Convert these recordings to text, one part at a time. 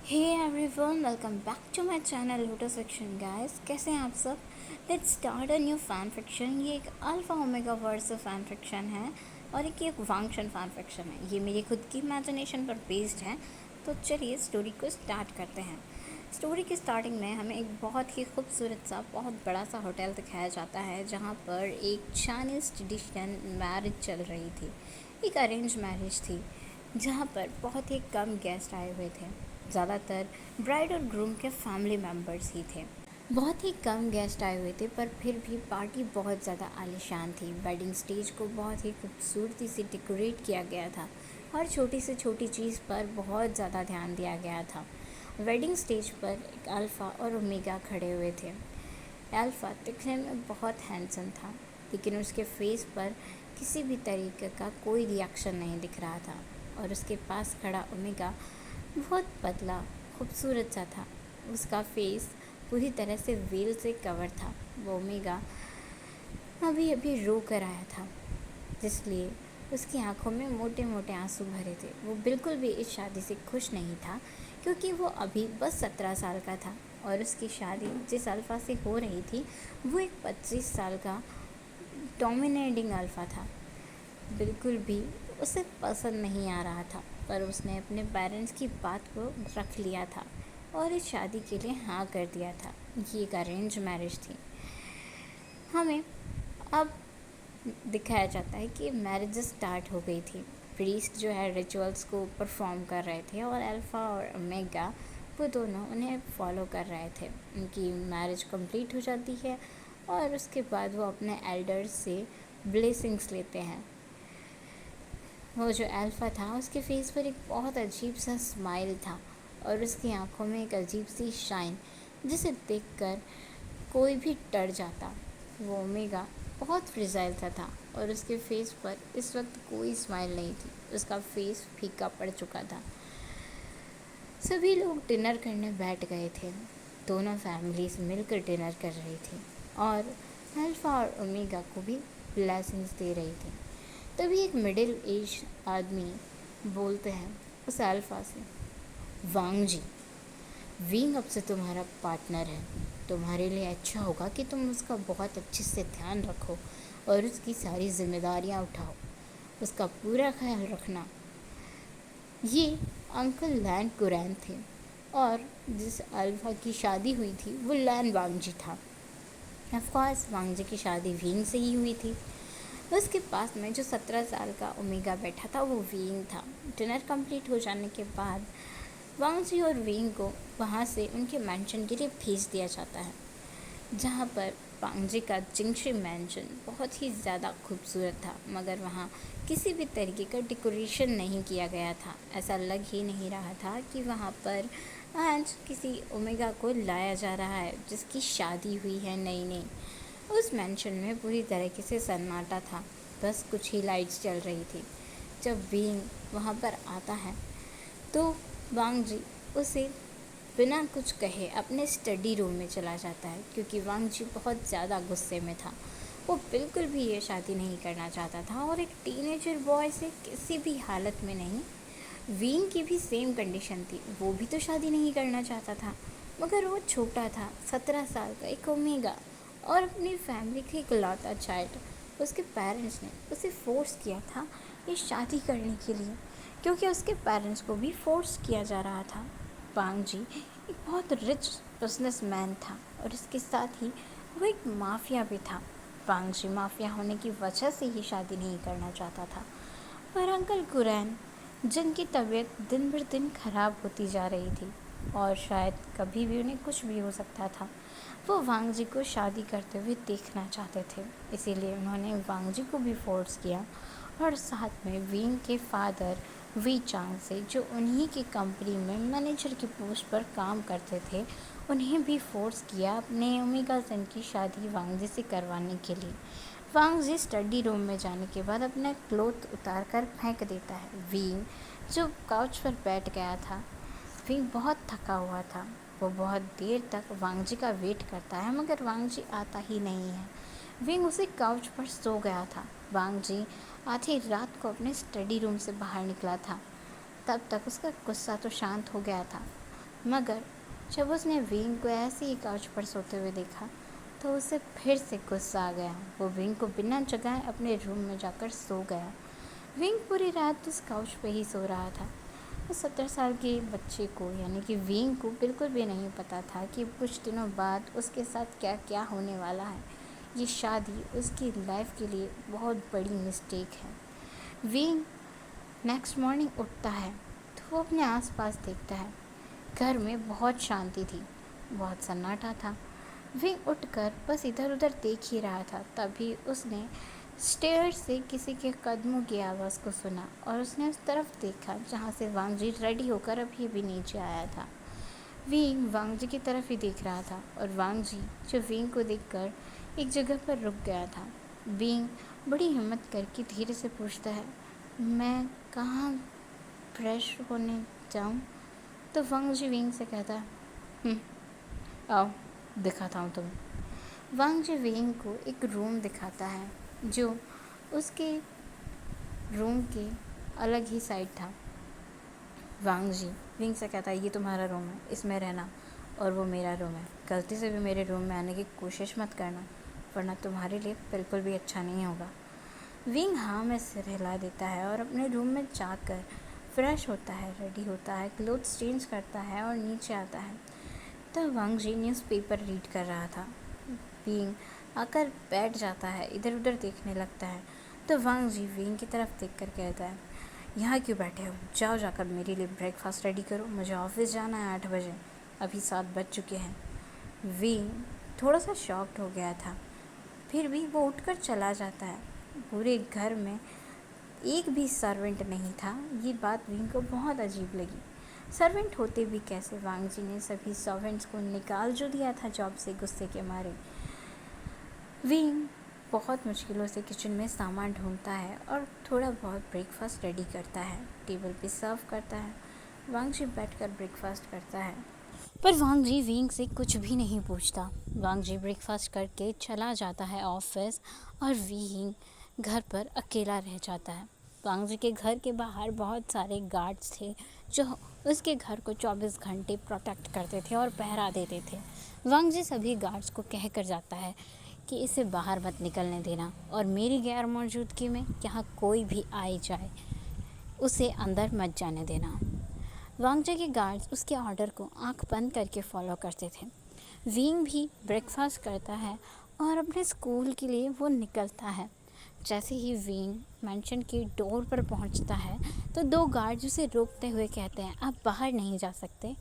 Hey everyone, welcome back to my channel Lotus Fiction. Guys, कैसे हैं आप सब? Let's start a new fan fiction. ये एक alpha omega verse fan fiction है और एक वांगशन फैन फिक्शन है। ये मेरी खुद की इमेजिनेशन पर बेस्ड है। तो चलिए स्टोरी को स्टार्ट करते हैं। स्टोरी की स्टार्टिंग में हमें एक बहुत ही खूबसूरत सा बहुत बड़ा सा होटल दिखाया जाता है, जहाँ पर एक चाइनीज़ ट्रेडिशनल मैरिज चल रही थी। एक अरेंज मैरिज थी, जहाँ पर बहुत ही कम गेस्ट आए हुए थे। ज़्यादातर ब्राइड और ग्रूम के फैमिली मेम्बर्स ही थे। बहुत ही कम गेस्ट आए हुए थे, पर फिर भी पार्टी बहुत ज़्यादा आलीशान थी। वेडिंग स्टेज को बहुत ही खूबसूरती से डेकोरेट किया गया था। हर छोटी से छोटी चीज़ पर बहुत ज़्यादा ध्यान दिया गया था। वेडिंग स्टेज पर एक अल्फ़ा और ओमेगा खड़े हुए थे। अल्फ़ा दिखने में बहुत हैंडसम था, लेकिन उसके फेस पर किसी भी तरीके का कोई रिएक्शन नहीं दिख रहा था। और उसके पास खड़ा ओमेगा बहुत पतला खूबसूरत सा था। उसका फेस पूरी तरह से वेल से कवर था। वो ओमेगा अभी अभी रो कर आया था, जिसलिए उसकी आंखों में मोटे मोटे आंसू भरे थे। वो बिल्कुल भी इस शादी से खुश नहीं था, क्योंकि वो अभी बस 17 साल का था और उसकी शादी जिस अल्फ़ा से हो रही थी वो एक 25 साल का डोमिनेटिंग अल्फ़ा था। बिल्कुल भी उसे पसंद नहीं आ रहा था, पर उसने अपने पेरेंट्स की बात को रख लिया था और इस शादी के लिए हाँ कर दिया था। ये एक अरेंज मैरिज थी। हमें अब दिखाया जाता है कि मैरिज स्टार्ट हो गई थी। प्रीस्ट जो है रिचुअल्स को परफॉर्म कर रहे थे और अल्फ़ा और ओमेगा वो दोनों उन्हें फॉलो कर रहे थे। उनकी मैरिज कंप्लीट हो जाती है और उसके बाद वो अपने एल्डर्स से ब्लेसिंग्स लेते हैं। वो जो अल्फ़ा था उसके फेस पर एक बहुत अजीब सा स्माइल था और उसकी आंखों में एक अजीब सी शाइन, जिसे देखकर कोई भी डर जाता। वो ओमेगा बहुत फ्रिजाइल सा था और उसके फेस पर इस वक्त कोई स्माइल नहीं थी। उसका फेस फीका पड़ चुका था। सभी लोग डिनर करने बैठ गए थे। दोनों फैमिलीज मिलकर डिनर कर रही थी और अल्फ़ा और ओमेगा को भी ब्लेसिंग्स दे रही थी। तभी एक मिडिल एज आदमी बोलते हैं उस अल्फ़ा से, वांग जी, विंग अब से तुम्हारा पार्टनर है। तुम्हारे लिए अच्छा होगा कि तुम उसका बहुत अच्छे से ध्यान रखो और उसकी सारी जिम्मेदारियां उठाओ। उसका पूरा ख्याल रखना। ये अंकल लैन कुरैन थे और जिस अल्फ़ा की शादी हुई थी वो लैन वांगजी था। ऑफकोर्स वांगजी की शादी विंग से ही हुई थी। उसके पास में जो 17 साल का ओमेगा बैठा था वो विंग था। डिनर कंप्लीट हो जाने के बाद वांगजी और विंग को वहाँ से उनके मैंशन के लिए भेज दिया जाता है, जहाँ पर वांगजी का जिंगशी मैंशन बहुत ही ज़्यादा खूबसूरत था, मगर वहाँ किसी भी तरीके का डेकोरेशन नहीं किया गया था। ऐसा लग ही नहीं रहा था कि वहाँ पर आज किसी ओमेगा को लाया जा रहा है जिसकी शादी हुई है नई नई। उस मैंशन में पूरी तरीके से सन्नाटा था, बस कुछ ही लाइट्स चल रही थी। जब विंग वहाँ पर आता है तो वांग जी उसे बिना कुछ कहे अपने स्टडी रूम में चला जाता है, क्योंकि वांग जी बहुत ज़्यादा गुस्से में था। वो बिल्कुल भी ये शादी नहीं करना चाहता था और एक टीनेजर बॉय से किसी भी हालत में नहीं। विंग की भी सेम कंडीशन थी, वो भी तो शादी नहीं करना चाहता था, मगर वो छोटा था, 17 साल का एक ओमेगा और अपनी फैमिली का इकलौता चाइल्ड। उसके पेरेंट्स ने उसे फोर्स किया था ये शादी करने के लिए, क्योंकि उसके पेरेंट्स को भी फोर्स किया जा रहा था। वांग जी एक बहुत रिच बिजनेसमैन था और इसके साथ ही वो एक माफिया भी था। वांग जी माफिया होने की वजह से ही शादी नहीं करना चाहता था। पर अंकल कुरैन, जिनकी तबीयत दिन बर दिन खराब होती जा रही थी और शायद कभी भी उन्हें कुछ भी हो सकता था, वो वांग जी को शादी करते हुए देखना चाहते थे। इसीलिए उन्होंने वांग जी को भी फोर्स किया और साथ में विंग के फादर वी चांग से, जो उन्हीं की कंपनी में मैनेजर की पोस्ट पर काम करते थे, उन्हें भी फोर्स किया अपने ओमेगा सन की शादी वांग जी से करवाने के लिए। वांग जी स्टडी रूम में जाने के बाद अपना क्लोथ उतार कर फेंक देता है। विंग जो काउच पर बैठ गया था, विंग बहुत थका हुआ था। वो बहुत देर तक वांग जी का वेट करता है, मगर वांग जी आता ही नहीं है। विंग उसी काउच पर सो गया था। वांग जी आधी रात को अपने स्टडी रूम से बाहर निकला था। तब तक उसका गुस्सा तो शांत हो गया था, मगर जब उसने विंग को ऐसे ही काउच पर सोते हुए देखा तो उसे फिर से गुस्सा आ गया। वो विंग को बिना जगाए अपने रूम में जाकर सो गया। विंग पूरी रात उस काउच पे ही सो रहा था। उस 17 साल के बच्चे को यानी कि विंग को बिल्कुल भी नहीं पता था कि कुछ दिनों बाद उसके साथ क्या क्या होने वाला है। ये शादी उसकी लाइफ के लिए बहुत बड़ी मिस्टेक है। विंग नेक्स्ट मॉर्निंग उठता है तो वो अपने आसपास देखता है। घर में बहुत शांति थी, बहुत सन्नाटा था। विंग उठकर बस इधर उधर देख ही रहा था, तभी उसने स्टेयर से किसी के कदमों की आवाज़ को सुना और उसने उस तरफ देखा जहाँ से वांगजी रेडी होकर अभी भी नीचे आया था। विंग वांगजी की तरफ ही देख रहा था और वांगजी जो विंग को देखकर एक जगह पर रुक गया था। विंग बड़ी हिम्मत करके धीरे से पूछता है, मैं कहाँ फ्रेश होने जाऊँ? तो वांगजी विंग से कहता है, आओ दिखाता हूँ तुम्हें। वांगजी विंग को एक रूम दिखाता है जो उसके रूम के अलग ही साइड था। वांगजी विंग से कहता है, ये तुम्हारा रूम है, इसमें रहना, और वो मेरा रूम है। गलती से भी मेरे रूम में आने की कोशिश मत करना, वरना तुम्हारे लिए बिल्कुल भी अच्छा नहीं होगा। विंग हाँ में सिर हिला देता है और अपने रूम में जाकर फ्रेश होता है, रेडी होता है, क्लोथ्स चेंज करता है और नीचे आता है। तब वांगजी न्यूज़पेपर रीड कर रहा था। विंग आकर बैठ जाता है, इधर उधर देखने लगता है। तो वांगजी विंग की तरफ देखकर कहता है, यहाँ क्यों बैठे हो? जाओ जाकर मेरे लिए ब्रेकफास्ट रेडी करो, मुझे ऑफिस जाना है 8 बजे, अभी 7 बज चुके हैं। विंग थोड़ा सा शॉक्ड हो गया था, फिर भी वो उठकर चला जाता है। पूरे घर में एक भी सर्वेंट नहीं था। ये बात विंग को बहुत अजीब लगी। सर्वेंट होते भी कैसे? वांगजी ने सभी सर्वेंट्स को निकाल जो दिया था जॉब से गुस्से के मारे। विंग बहुत मुश्किलों से किचन में सामान ढूंढता है और थोड़ा बहुत ब्रेकफास्ट रेडी करता है, टेबल पे सर्व करता है। वांगजी बैठकर ब्रेकफास्ट करता है, पर वांगजी विंग से कुछ भी नहीं पूछता। वांगजी ब्रेकफास्ट करके चला जाता है ऑफिस और विंग घर पर अकेला रह जाता है। वांगजी के घर के बाहर बहुत सारे गार्ड्स थे जो उसके घर को 24 घंटे प्रोटेक्ट करते थे और पहरा देते थे। वांगजी सभी गार्ड्स को कह कर जाता है कि इसे बाहर मत निकलने देना और मेरी गैर मौजूदगी में यहाँ कोई भी आए जाए उसे अंदर मत जाने देना। वांगजी के गार्ड्स उसके ऑर्डर को आंख बंद करके फॉलो करते थे। विंग भी ब्रेकफास्ट करता है और अपने स्कूल के लिए वो निकलता है। जैसे ही विंग मेंशन की डोर पर पहुंचता है तो 2 गार्ड्स उसे रोकते हुए कहते हैं, आप बाहर नहीं जा सकते।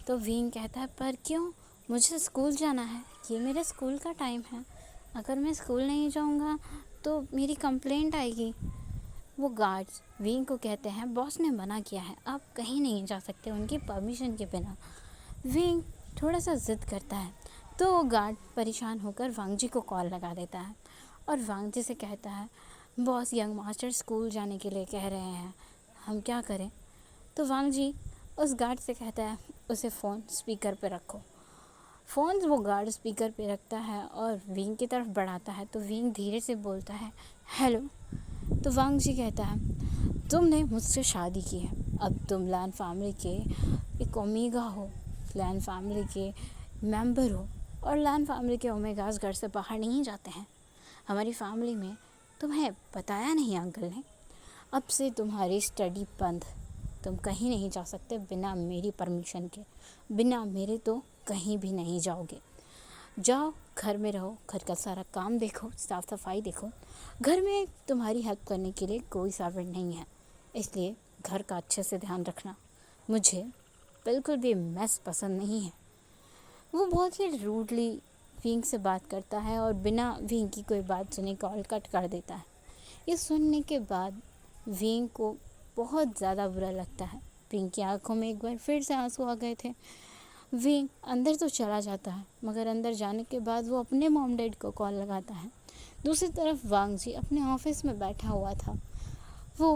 तो विंग कहता है, पर क्यों? मुझे स्कूल जाना है, ये मेरे स्कूल का टाइम है, अगर मैं स्कूल नहीं जाऊंगा तो मेरी कंप्लेंट आएगी। वो गार्ड्स विंग को कहते हैं, बॉस ने मना किया है, आप कहीं नहीं जा सकते उनकी परमिशन के बिना। विंग थोड़ा सा ज़िद करता है तो वो गार्ड परेशान होकर वांगजी को कॉल लगा देता है और वांगजी से कहता है, बॉस यंग मास्टर स्कूल जाने के लिए कह रहे हैं, हम क्या करें? तो वांगजी उस गार्ड से कहता है, उसे फ़ोन स्पीकर पे रखो। फ़ोन वो गार्ड स्पीकर पे रखता है और विंग की तरफ बढ़ाता है तो विंग धीरे से बोलता है, हेलो। तो वांगजी कहता है, तुमने मुझसे शादी की है, अब तुम लैन फैमिली के एक ओमेगा हो, लैन फैमिली के मेंबर हो, और लैन फैमिली के ओमेगास घर से बाहर नहीं जाते हैं। हमारी फैमिली में तुम्हें बताया नहीं अंकल ने, अब से तुम्हारी स्टडी बंद, तुम कहीं नहीं जा सकते बिना मेरी परमिशन के, बिना मेरे तो कहीं भी नहीं जाओगे। जाओ घर में रहो, घर का सारा काम देखो, साफ़ सफाई देखो। घर में तुम्हारी हेल्प करने के लिए कोई सर्वेंट नहीं है, इसलिए घर का अच्छे से ध्यान रखना। मुझे बिल्कुल भी मैस पसंद नहीं है। वो बहुत ही रूडली विंग से बात करता है और बिना विंग की कोई बात सुने कॉल कट कर देता है। ये सुनने के बाद विंग को बहुत ज़्यादा बुरा लगता है। विंग की आंखों में एक बार फिर से आंसू आ गए थे। विंग अंदर तो चला जाता है, मगर अंदर जाने के बाद वो अपने मॉम डैड को कॉल लगाता है। दूसरी तरफ वांगजी अपने ऑफिस में बैठा हुआ था। वो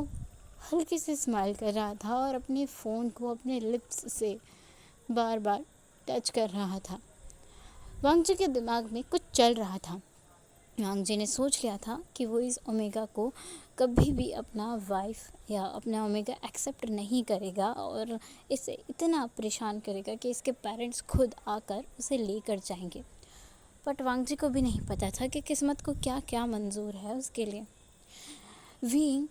हल्के से स्माइल कर रहा था और अपने फ़ोन को अपने लिप्स से बार बार टच कर रहा था। वांगजी के दिमाग में कुछ चल रहा था। वांगजी ने सोच लिया था कि वो इस ओमेगा को कभी भी अपना वाइफ या अपना ओमेगा एक्सेप्ट नहीं करेगा और इसे इतना परेशान करेगा कि इसके पेरेंट्स खुद आकर उसे लेकर जाएंगे। बट वांगजी को भी नहीं पता था कि किस्मत को क्या क्या मंजूर है उसके लिए। विंग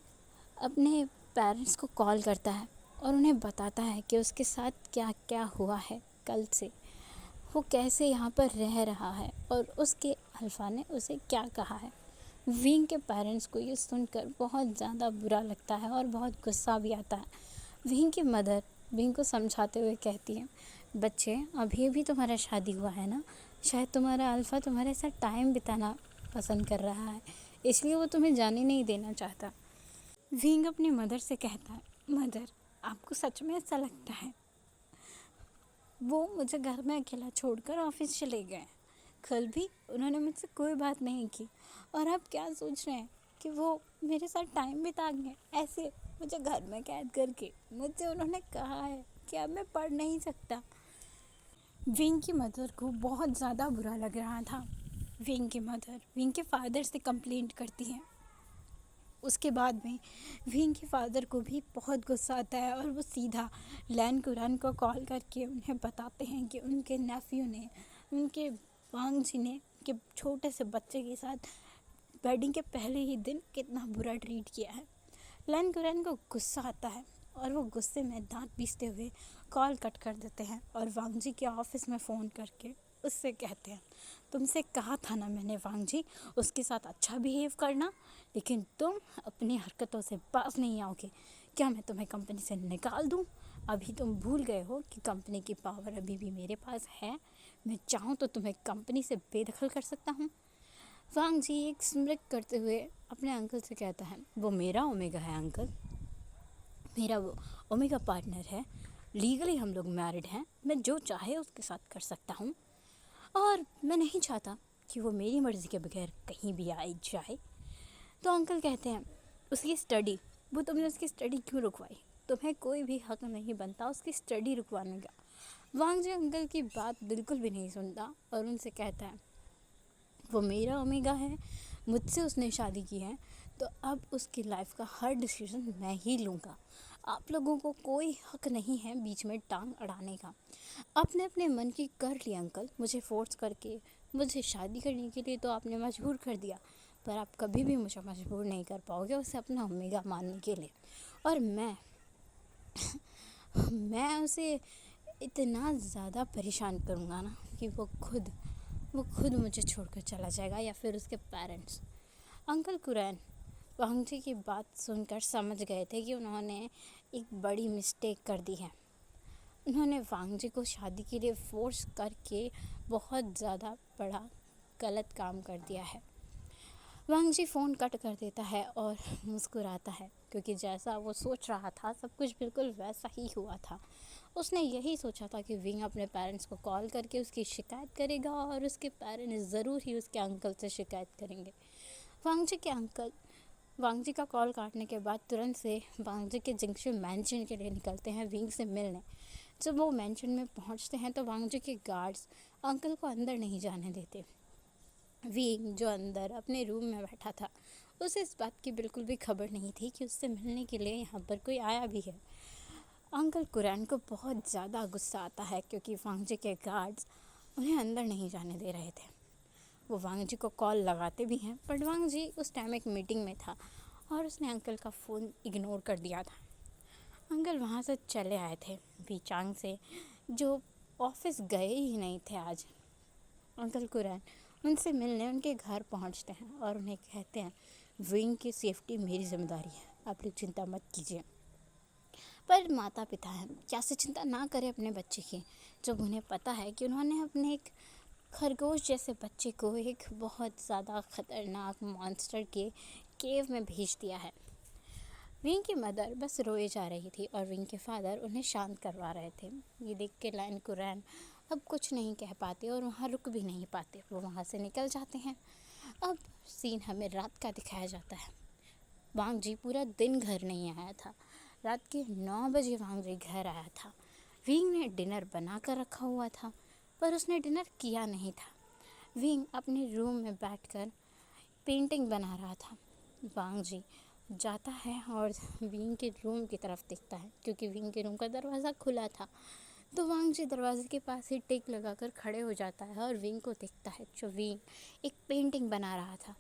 अपने पेरेंट्स को कॉल करता है और उन्हें बताता है कि उसके साथ क्या क्या हुआ है कल से, वो कैसे यहाँ पर रह रहा है और उसके अल्फ़ा ने उसे क्या कहा है। विंग के पेरेंट्स को ये सुनकर बहुत ज़्यादा बुरा लगता है और बहुत गुस्सा भी आता है। विंग की मदर विंग को समझाते हुए कहती है, बच्चे अभी अभी तुम्हारा शादी हुआ है ना, शायद तुम्हारा अल्फ़ा तुम्हारे साथ टाइम बिताना पसंद कर रहा है, इसलिए वो तुम्हें जाने नहीं देना चाहता। विंग अपनी मदर से कहता है, मदर आपको सच में ऐसा लगता है? वो मुझे घर में अकेला छोड़कर ऑफिस चले गए। कल भी उन्होंने मुझसे कोई बात नहीं की और आप क्या सोच रहे हैं कि वो मेरे साथ टाइम बिताएंगे ऐसे मुझे घर में कैद करके? मुझसे उन्होंने कहा है कि अब मैं पढ़ नहीं सकता। विंग की मदर को बहुत ज़्यादा बुरा लग रहा था। विंग की मदर विंग के फादर से कंप्लेंट करती है। उसके बाद में विंग के फादर को भी बहुत गुस्सा आता है और वो सीधा लैन कुरान को कॉल करके उन्हें बताते हैं कि उनके नेफ्यू ने, उनके वांग जी ने के छोटे से बच्चे के साथ वेडिंग के पहले ही दिन कितना बुरा ट्रीट किया है। लैन कुरान को गुस्सा आता है और वो गुस्से में दांत पीसते हुए कॉल कट कर देते हैं और वांग जी के ऑफिस में फ़ोन करके उससे कहते हैं, तुमसे कहा था ना मैंने वांग जी उसके साथ अच्छा बिहेव करना, लेकिन तुम अपनी हरकतों से बाज नहीं आओगे। क्या मैं तुम्हें कंपनी से निकाल दूं? अभी तुम भूल गए हो कि कंपनी की पावर अभी भी मेरे पास है। मैं चाहूँ तो तुम्हें कंपनी से बेदखल कर सकता हूँ। वांग जी एक स्मृत करते हुए अपने अंकल से कहता है, वो मेरा ओमेगा है अंकल, मेरा वो ओमेगा पार्टनर है, लीगली हम लोग मैरिड हैं, मैं जो चाहे उसके साथ कर सकता हूँ और मैं नहीं चाहता कि वो मेरी मर्ज़ी के बगैर कहीं भी आए जाए। तो अंकल कहते हैं, उसकी स्टडी, वो तुमने उसकी स्टडी क्यों रुकवाई? तुम्हें कोई भी हक नहीं बनता उसकी स्टडी रुकवाने का। वांग जी अंकल की बात बिल्कुल भी नहीं सुनता और उनसे कहता है, वो मेरा ओमेगा है, मुझसे उसने शादी की है, तो अब उसकी लाइफ का हर डिसीजन मैं ही लूँगा। आप लोगों को कोई हक नहीं है बीच में टांग अड़ाने का। आपने अपने मन की कर ली अंकल, मुझे फोर्स करके मुझे शादी करने के लिए तो आपने मजबूर कर दिया, पर आप कभी भी मुझे मजबूर नहीं कर पाओगे उसे अपना ओमेगा मानने के लिए। और मैं उसे इतना ज़्यादा परेशान करूँगा ना कि वो खुद मुझे छोड़कर चला जाएगा या फिर उसके पेरेंट्स। अंकल कुरैन वांग जी की बात सुनकर समझ गए थे कि उन्होंने एक बड़ी मिस्टेक कर दी है। उन्होंने वांग जी को शादी के लिए फोर्स करके बहुत ज़्यादा बड़ा गलत काम कर दिया है। वांग जी फ़ोन कट कर देता है और मुस्कुराता है, क्योंकि जैसा वो सोच रहा था सब कुछ बिल्कुल वैसा ही हुआ था। उसने यही सोचा था कि विंग अपने पेरेंट्स को कॉल करके उसकी शिकायत करेगा और उसके पेरेंट्स ज़रूर ही उसके अंकल से शिकायत करेंगे। वांग जी के अंकल वांग जी का कॉल काटने के बाद तुरंत से वांग जी के जंक्शन मैंशन के लिए निकलते हैं विंग से मिलने। जब वो मैंशन में पहुंचते हैं तो वांग जी के गार्ड्स अंकल को अंदर नहीं जाने देते। विंग जो अंदर अपने रूम में बैठा था उसे इस बात की बिल्कुल भी खबर नहीं थी कि उससे मिलने के लिए यहाँ पर कोई आया भी है। अंकल कुरैन को बहुत ज़्यादा गुस्सा आता है क्योंकि वांग जी के गार्ड्स उन्हें अंदर नहीं जाने दे रहे थे। वो वांग जी को कॉल लगाते भी हैं, पर वांग जी उस टाइम एक मीटिंग में था और उसने अंकल का फ़ोन इग्नोर कर दिया था। अंकल वहाँ से चले आए थे बीचांग से, जो ऑफिस गए ही नहीं थे आज। अंकल कुरैन उनसे मिलने उनके घर पहुँचते हैं और उन्हें कहते हैं, विंग की सेफ्टी मेरी जिम्मेदारी है, आप लोग चिंता मत कीजिए। पर माता पिता हैं, कैसे चिंता ना करें अपने बच्चे की, जब उन्हें पता है कि उन्होंने अपने एक खरगोश जैसे बच्चे को एक बहुत ज़्यादा ख़तरनाक मॉन्स्टर के केव में भेज दिया है। विंग की मदर बस रोए जा रही थी और विंग के फादर उन्हें शांत करवा रहे थे। ये देख के लैन कुरैन अब कुछ नहीं कह पाते और वहाँ रुक भी नहीं पाते, वो वहाँ से निकल जाते हैं। अब सीन हमें रात का दिखाया जाता है। वांग जी पूरा दिन घर नहीं आया था। रात के 9 बजे वांग जी घर आया था। विंग ने डिनर बना कर रखा हुआ था, पर उसने डिनर किया नहीं था। विंग अपने रूम में बैठकर पेंटिंग बना रहा था। वांग जी जाता है और विंग के रूम की तरफ देखता है, क्योंकि विंग के रूम का दरवाज़ा खुला था। तो वांग जी दरवाजे के पास ही टेक लगाकर खड़े हो जाता है और विंग को देखता है, जो विंग एक पेंटिंग बना रहा था।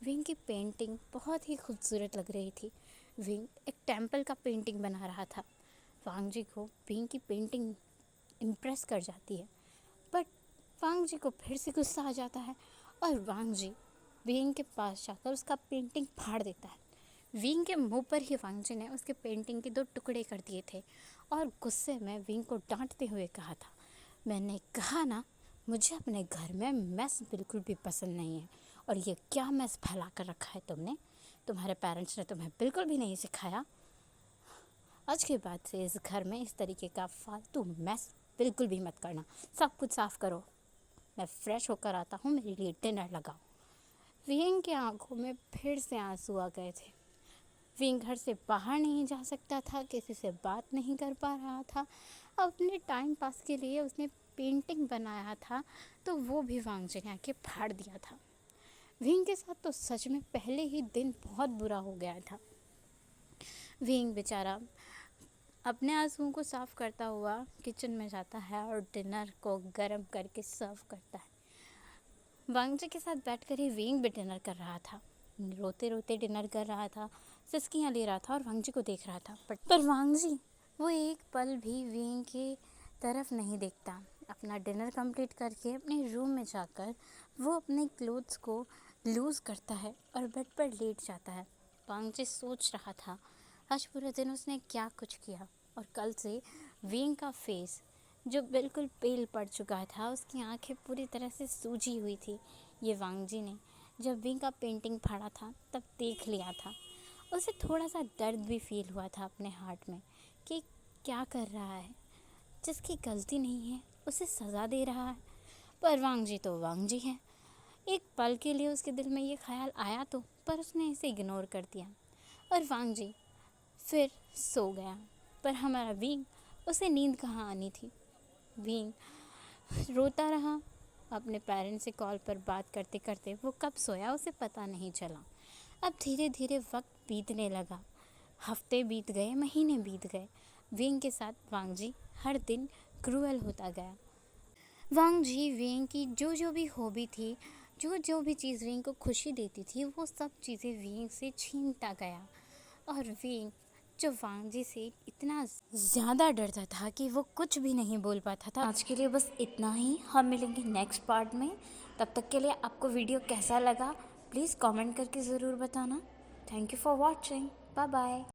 विंग की पेंटिंग बहुत ही खूबसूरत लग रही थी। विंग एक टेम्पल का पेंटिंग बना रहा था। वांग जी को विंग की पेंटिंग इम्प्रेस कर जाती है, बट वांग जी को फिर से गुस्सा आ जाता है और वांग जी विंग के पास जाकर उसका पेंटिंग फाड़ देता है। विंग के मुंह पर ही वांग जी ने उसके पेंटिंग के 2 टुकड़े कर दिए थे और गुस्से में विंग को डांटते हुए कहा था, मैंने कहा ना, मुझे अपने घर में मैस बिल्कुल भी पसंद नहीं है, और ये क्या मैस फैला कर रखा है तुमने? तुम्हारे पेरेंट्स ने तुम्हें बिल्कुल भी नहीं सिखाया। आज के बाद से इस घर में इस तरीके का फालतू मैस बिल्कुल भी मत करना। सब कुछ साफ़ करो। मैं फ्रेश होकर आता हूँ, मेरे लिए डिनर लगाओ। विंग की आंखों में फिर से आंसू आ गए थे। विंग घर से बाहर नहीं जा सकता था, किसी से बात नहीं कर पा रहा था। अपने टाइम पास के लिए उसने पेंटिंग बनाया था, तो वो भी वांग जी ने आके फाड़ दिया था। विंग के साथ तो सच में पहले ही दिन बहुत बुरा हो गया था। विंग बेचारा अपने आंसुओं को साफ करता हुआ किचन में जाता है और डिनर को गर्म करके सर्व करता है। वांग जी के साथ बैठकर ही विंग भी डिनर कर रहा था। रोते रोते डिनर कर रहा था, सिसकियाँ ले रहा था और वांग जी को देख रहा था। पर वांग जी वो एक पल भी विंग की तरफ नहीं देखता। अपना डिनर कंप्लीट करके अपने रूम में जाकर वो अपने क्लोथ्स को लूज़ करता है और बेड पर लेट जाता है। वांग जी सोच रहा था आज पूरे दिन उसने क्या कुछ किया, और कल से विंग का फेस जो बिल्कुल पेल पड़ चुका था, उसकी आंखें पूरी तरह से सूजी हुई थी। ये वांग जी ने जब विंग का पेंटिंग फाड़ा था तब देख लिया था। उसे थोड़ा सा दर्द भी फील हुआ था अपने हार्ट में कि क्या कर रहा है, जिसकी गलती नहीं है उसे सज़ा दे रहा है। पर वांग जी तो वांग जी है। एक पल के लिए उसके दिल में ये ख्याल आया तो, पर उसने इसे इग्नोर कर दिया और वांग जी फिर सो गया। पर हमारा विंग, उसे नींद कहाँ आनी थी। विंग रोता रहा। अपने पेरेंट्स से कॉल पर बात करते करते वो कब सोया उसे पता नहीं चला। अब धीरे धीरे वक्त बीतने लगा। हफ्ते बीत गए, महीने बीत गए। विंग के साथ वांग जी हर दिन क्रूअल होता गया। वांग जी विंग की जो जो भी हॉबी थी, जो जो भी चीज़ विंग को खुशी देती थी, वो सब चीज़ें विंग से छीनता गया। और विंग जो वांग जी से इतना ज़्यादा डरता था कि वो कुछ भी नहीं बोल पाता था। आज के लिए बस इतना ही। हम मिलेंगे नेक्स्ट पार्ट में। तब तक के लिए आपको वीडियो कैसा लगा प्लीज़ कमेंट करके ज़रूर बताना। Thank you for watching. Bye bye.